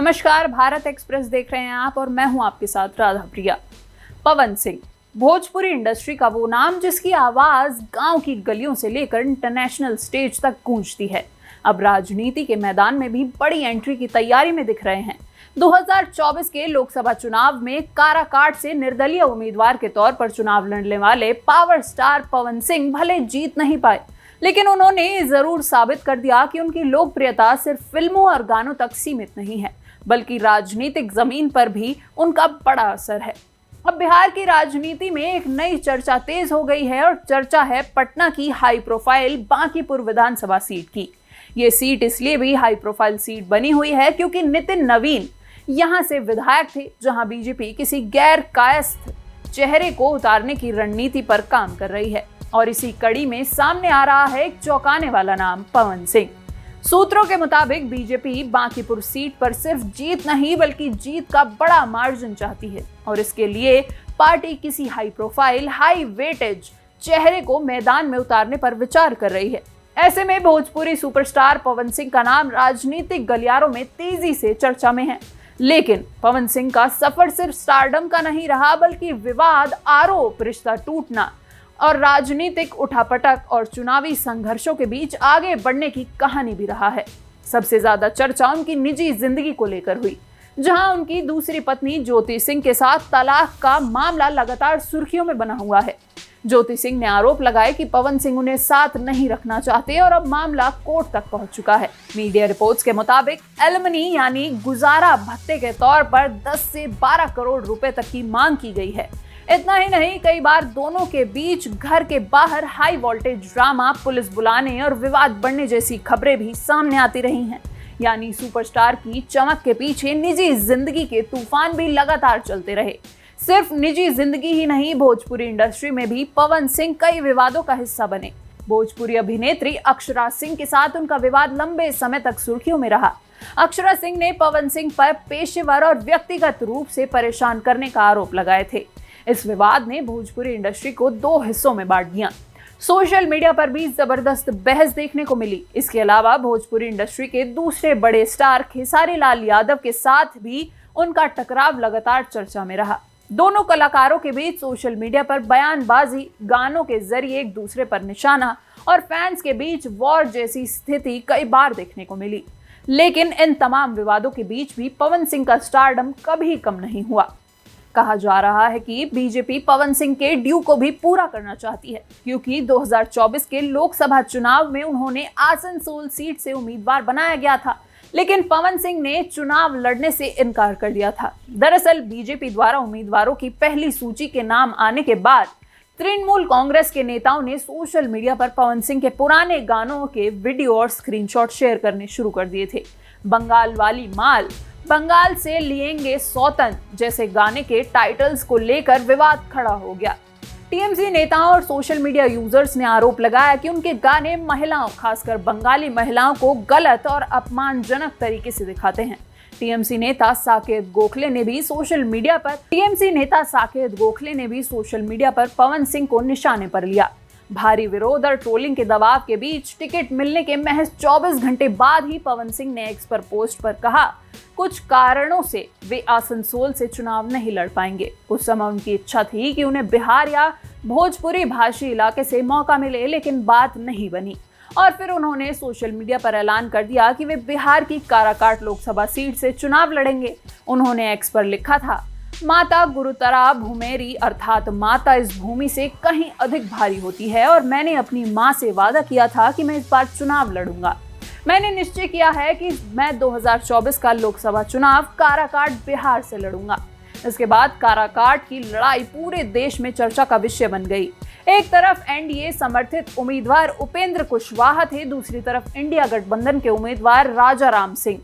नमस्कार, भारत एक्सप्रेस देख रहे हैं आप और मैं हूं आपके साथ राधा प्रिया। पवन सिंह भोजपुरी इंडस्ट्री का वो नाम जिसकी आवाज गांव की गलियों से लेकर इंटरनेशनल स्टेज तक गूंजती है। अब राजनीति के मैदान में भी बड़ी एंट्री की तैयारी में दिख रहे हैं। 2024 के लोकसभा चुनाव में काराकाट से निर्दलीय उम्मीदवार के तौर पर चुनाव लड़ने वाले पावर स्टार पवन सिंह भले जीत नहीं पाए, लेकिन उन्होंने जरूर साबित कर दिया कि उनकी लोकप्रियता सिर्फ फिल्मों और गानों तक सीमित नहीं है, बल्कि राजनीतिक जमीन पर भी उनका बड़ा असर है। अब बिहार की राजनीति में एक नई चर्चा तेज हो गई है और चर्चा है पटना की हाई प्रोफाइल बांकीपुर विधानसभा सीट की। ये सीट इसलिए भी हाई प्रोफाइल सीट बनी हुई है क्योंकि नितिन नवीन यहां से विधायक थे, जहां बीजेपी किसी गैर कायस्थ चेहरे को उतारने की रणनीति पर काम कर रही है। और इसी कड़ी में सामने आ रहा है एक चौंकाने वाला नाम, पवन सिंह। सूत्रों के मुताबिक बीजेपी बांकीपुर सीट पर सिर्फ जीत नहीं बल्कि जीत का बड़ा मार्जिन चाहती है और इसके लिए पार्टी किसी हाई प्रोफाइल, हाई वेटेज चेहरे को मैदान में उतारने पर विचार कर रही है। ऐसे में भोजपुरी सुपरस्टार पवन सिंह का नाम राजनीतिक गलियारों में तेजी से चर्चा में है। लेकिन पवन सिंह का सफर सिर्फ स्टारडम का नहीं रहा, बल्कि विवाद, आरोप, रिश्ता टूटना और राजनीतिक उठापटक और चुनावी संघर्षों के बीच आगे बढ़ने की कहानी भी रहा है। सबसे ज्यादा चर्चा उनकी निजी जिंदगी को लेकर हुई, जहां उनकी दूसरी पत्नी ज्योति सिंह के साथ तलाक का मामला लगातार सुर्खियों में बना हुआ है। ज्योति सिंह ने आरोप लगाए कि पवन सिंह उन्हें साथ नहीं रखना चाहते और अब मामला कोर्ट तक पहुंच चुका है। मीडिया रिपोर्ट्स के मुताबिक एलिमनी यानी गुजारा भत्ते के तौर पर 10 से 12 करोड़ रुपए तक की मांग की गई है। इतना ही नहीं, कई बार दोनों के बीच घर के बाहर हाई वोल्टेज ड्रामा, पुलिस बुलाने और विवाद बढ़ने जैसी खबरें भी सामने आती रही हैं। यानी सुपरस्टार की चमक के पीछे निजी जिंदगी के तूफान भी लगातार चलते रहे। सिर्फ निजी जिंदगी ही नहीं, भोजपुरी इंडस्ट्री में भी पवन सिंह कई विवादों का हिस्सा बने। भोजपुरी अभिनेत्री अक्षरा सिंह के साथ उनका विवाद लंबे समय तक सुर्खियों में रहा। अक्षरा सिंह ने पवन सिंह पर पेशेवर और व्यक्तिगत रूप से परेशान करने का आरोप लगाए थे। इस विवाद ने भोजपुरी इंडस्ट्री को 2 हिस्सों में बांट दिया। सोशल मीडिया पर भी जबरदस्त बहस देखने को मिली। इसके अलावा भोजपुरी इंडस्ट्री के दूसरे बड़े स्टार खेसारी लाल यादव के साथ भी उनका टकराव लगातार चर्चा में रहा। दोनों कलाकारों के बीच सोशल मीडिया पर बयानबाजी, गानों के जरिए एक दूसरे पर निशाना और फैंस के बीच वॉर जैसी स्थिति कई बार देखने को मिली। लेकिन इन तमाम विवादों के बीच भी पवन सिंह का स्टारडम कभी कम नहीं हुआ। कहा जा रहा है कि बीजेपी पवन सिंह के ड्यू को भी पूरा करना चाहती है, क्योंकि 2024 के लोकसभा चुनाव में उन्होंने आसनसोल सीट से उम्मीदवार बनाया गया था, लेकिन पवन सिंह ने चुनाव लड़ने से इनकार कर दिया था। दरअसल बीजेपी द्वारा उम्मीदवारों की पहली सूची के नाम आने के बाद तृणमूल कांग्रेस के नेताओं ने सोशल मीडिया पर पवन सिंह के पुराने गानों के वीडियो और स्क्रीनशॉट शेयर करने शुरू कर दिए थे। बंगाल वाली माल, बंगाल से लिएंगे सौतन जैसे गाने के टाइटल्स को लेकर विवाद खड़ा हो गया। टीएमसी नेताओं और सोशल मीडिया यूजर्स ने आरोप लगाया कि उनके गाने महिलाओं, खासकर बंगाली महिलाओं को गलत और अपमानजनक तरीके से दिखाते हैं। टीएमसी नेता साकेत गोखले ने भी सोशल मीडिया पर पवन सिंह को निशाने पर लिया। भारी विरोध और ट्रोलिंग के दबाव के बीच टिकट मिलने के महज 24 घंटे बाद ही पवन सिंह ने एक्स पर पोस्ट पर कहा, कुछ कारणों से वे आसनसोल से चुनाव नहीं लड़ पाएंगे। उस समय उनकी इच्छा थी कि उन्हें बिहार या भोजपुरी भाषी इलाके से मौका मिले, लेकिन बात नहीं बनी। और फिर उन्होंने सोशल मीडिया पर ऐलान कर दिया कि वे बिहार की काराकाट लोकसभा सीट से चुनाव लड़ेंगे। उन्होंने एक्स पर लिखा था, माता गुरुतरा भूमेरी, अर्थात माता इस भूमि से कहीं अधिक भारी होती है और मैंने अपनी माँ से वादा किया था कि मैं इस बार चुनाव लड़ूंगा। मैंने निश्चय किया है कि मैं 2024 का लोकसभा चुनाव काराकाट बिहार से लड़ूंगा। इसके बाद काराकाट की लड़ाई पूरे देश में चर्चा का विषय बन गई। एक तरफ एनडीए समर्थित उम्मीदवार उपेंद्र कुशवाहा थे, दूसरी तरफ इंडिया गठबंधन के उम्मीदवार राजा राम सिंह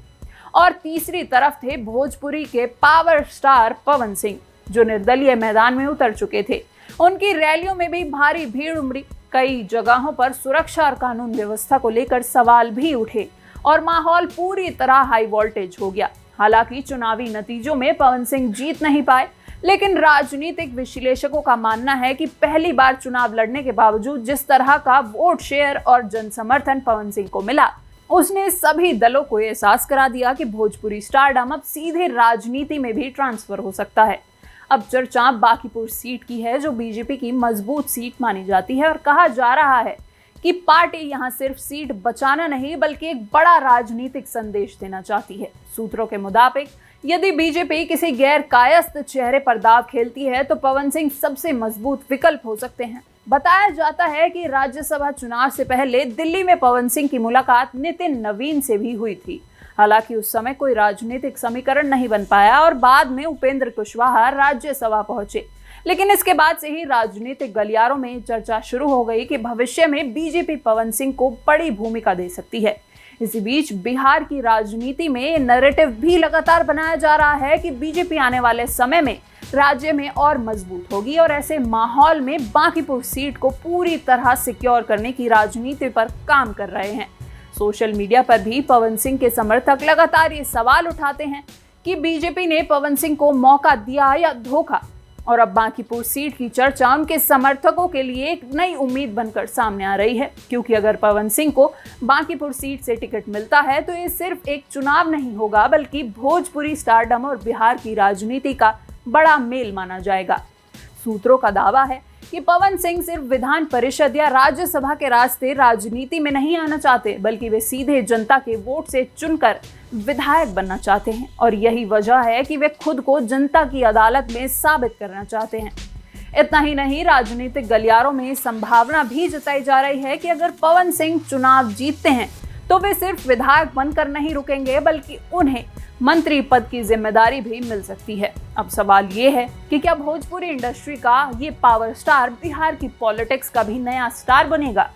और तीसरी तरफ थे भोजपुरी के पावर स्टार पवन सिंह, जो निर्दलीय मैदान में उतर चुके थे। उनकी रैलियों में भी भारी भीड़ उमड़ी। कई जगहों पर सुरक्षा और कानून व्यवस्था को लेकर सवाल भी उठे और माहौल पूरी तरह हाई वोल्टेज हो गया। हालांकि चुनावी नतीजों में पवन सिंह जीत नहीं पाए, लेकिन राजनीतिक विश्लेषकों का मानना है कि पहली बार चुनाव लड़ने के बावजूद जिस तरह का वोट शेयर और जनसमर्थन पवन सिंह को मिला, उसने सभी दलों को एहसास करा दिया कि भोजपुरी स्टारडम अब सीधे राजनीति में भी ट्रांसफर हो सकता है। अब चर्चा बांकीपुर सीट की है, जो बीजेपी की मजबूत सीट मानी जाती है, और कहा जा रहा है कि पार्टी यहां सिर्फ सीट बचाना नहीं बल्कि एक बड़ा राजनीतिक संदेश देना चाहती है। सूत्रों के मुताबिक यदि बीजेपी किसी गैर कायस्थ चेहरे पर दांव खेलती है तो पवन सिंह सबसे मजबूत विकल्प हो सकते हैं। बताया जाता है कि राज्यसभा चुनाव से पहले दिल्ली में पवन सिंह की मुलाकात नितिन नवीन से भी हुई थी। हालांकि उस समय कोई राजनीतिक समीकरण नहीं बन पाया और बाद में उपेंद्र कुशवाहा राज्यसभा पहुंचे। लेकिन इसके बाद से ही राजनीतिक गलियारों में चर्चा शुरू हो गई कि भविष्य में बीजेपी पवन सिंह को बड़ी भूमिका दे सकती है। इसी बीच बिहार की राजनीति में नैरेटिव भी लगातार बनाया जा रहा है कि बीजेपी आने वाले समय में राज्य में और मजबूत होगी, और ऐसे माहौल में बांकीपुर सीट को पूरी तरह सिक्योर करने की राजनीति पर काम कर रहे हैं। सोशल मीडिया पर भी पवन सिंह के समर्थक लगातार ये सवाल उठाते हैं कि बीजेपी ने पवन सिंह को मौका दिया या धोखा, और अब बांकीपुर सीट की चर्चा उनके समर्थकों के लिए एक नई उम्मीद बनकर सामने आ रही है, क्योंकि अगर पवन सिंह को बांकीपुर सीट से टिकट मिलता है तो ये सिर्फ एक चुनाव नहीं होगा बल्कि भोजपुरी स्टारडम और बिहार की राजनीति का बड़ा मेल माना जाएगा। सूत्रों का दावा है कि पवन सिंह सिर्फ विधान परिषद या राज्यसभा के रास्ते राजनीति में नहीं आना चाहते, बल्कि वे सीधे जनता के वोट से चुनकर विधायक बनना चाहते हैं, और यही वजह है कि वे खुद को जनता की अदालत में साबित करना चाहते हैं। इतना ही नहीं, राजनीतिक गलियारों में संभावना भी जताई जा रही है कि अगर पवन सिंह चुनाव जीतते हैं तो वे सिर्फ विधायक बनकर नहीं रुकेंगे बल्कि उन्हें मंत्री पद की जिम्मेदारी भी मिल सकती है। अब सवाल ये है कि क्या भोजपुरी इंडस्ट्री का ये पावर स्टार बिहार की पॉलिटिक्स का भी नया स्टार बनेगा?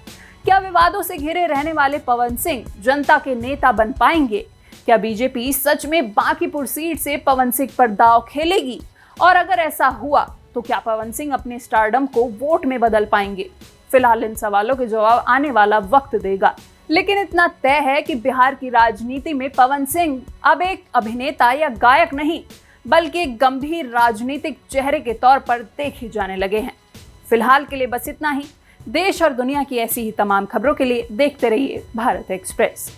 क्या विवादों से घिरे रहने वाले पवन सिंह जनता के नेता बन पाएंगे? क्या बीजेपी सच में बांकीपुर सीट से पवन सिंह पर दांव खेलेगी? और अगर ऐसा हुआ तो क्या पवन सिंह अपने स्टारडम को वोट में बदल पाएंगे? फिलहाल इन सवालों के जवाब आने वाला वक्त देगा, लेकिन इतना तय है कि बिहार की राजनीति में पवन सिंह अब एक अभिनेता या गायक नहीं बल्कि एक गंभीर राजनीतिक चेहरे के तौर पर देखे जाने लगे हैं। फिलहाल के लिए बस इतना ही। देश और दुनिया की ऐसी ही तमाम खबरों के लिए देखते रहिए भारत एक्सप्रेस।